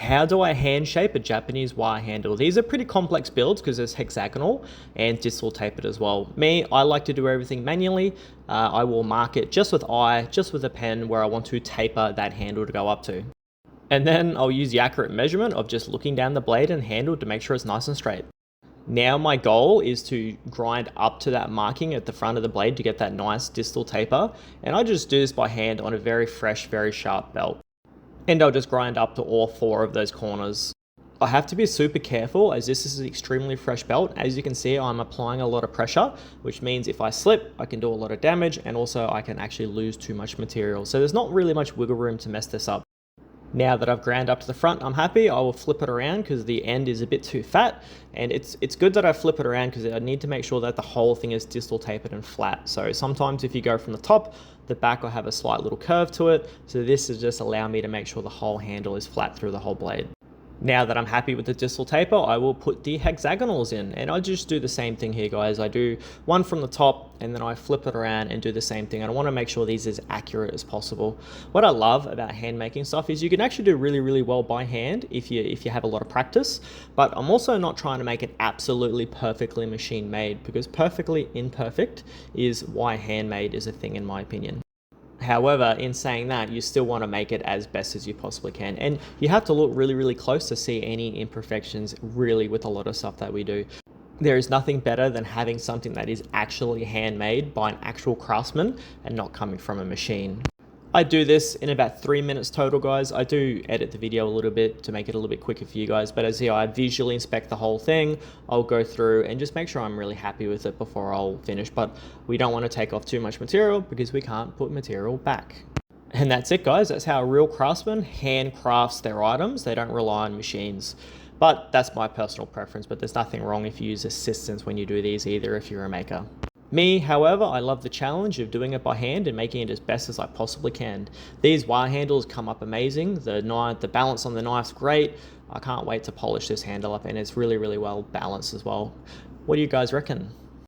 How do I hand shape a Japanese wire handle? These are pretty complex builds because it's hexagonal and distal tapered as well. Me, I like to do everything manually. I will mark it just with a pen where I want to taper that handle to go up to. And then I'll use the accurate measurement of just looking down the blade and handle to make sure it's nice and straight. Now my goal is to grind up to that marking at the front of the blade to get that nice distal taper. And I just do this by hand on a very fresh, very sharp belt. And I'll just grind up to all 4 of those corners. I have to be super careful as this is an extremely fresh belt. As you can see, I'm applying a lot of pressure, which means if I slip, I can do a lot of damage, and also I can actually lose too much material. So there's not really much wiggle room to mess this up. Now that I've ground up to the front, I'm happy. I will flip it around because the end is a bit too fat, and it's good that I flip it around because I need to make sure that the whole thing is distal tapered and flat. So sometimes if you go from the top, the back will have a slight little curve to it. So this is just allow me to make sure the whole handle is flat through the whole blade. Now that I'm happy with the distal taper, I will put the hexagonals in, and I just do the same thing here, guys. I do one from the top and then I flip it around and do the same thing. And I want to make sure these are as accurate as possible. What I love about hand making stuff is you can actually do really, really well by hand if you have a lot of practice, but I'm also not trying to make it absolutely perfectly machine made, because perfectly imperfect is why handmade is a thing in my opinion. However, in saying that, you still want to make it as best as you possibly can. And you have to look really, really close to see any imperfections really with a lot of stuff that we do. There is nothing better than having something that is actually handmade by an actual craftsman and not coming from a machine. I do this in about 3 minutes total, guys. I do edit the video a little bit to make it a little bit quicker for you guys, but as I visually inspect the whole thing, I'll go through and just make sure I'm really happy with it before I'll finish. But we don't want to take off too much material because we can't put material back. And that's it, guys. That's how a real craftsman handcrafts their items. They don't rely on machines. But that's my personal preference, but there's nothing wrong if you use assistants when you do these either if you're a maker. Me, however, I love the challenge of doing it by hand and making it as best as I possibly can. These wire handles come up amazing. The balance on the knife's great. I can't wait to polish this handle up, and it's really, really well balanced as well. What do you guys reckon?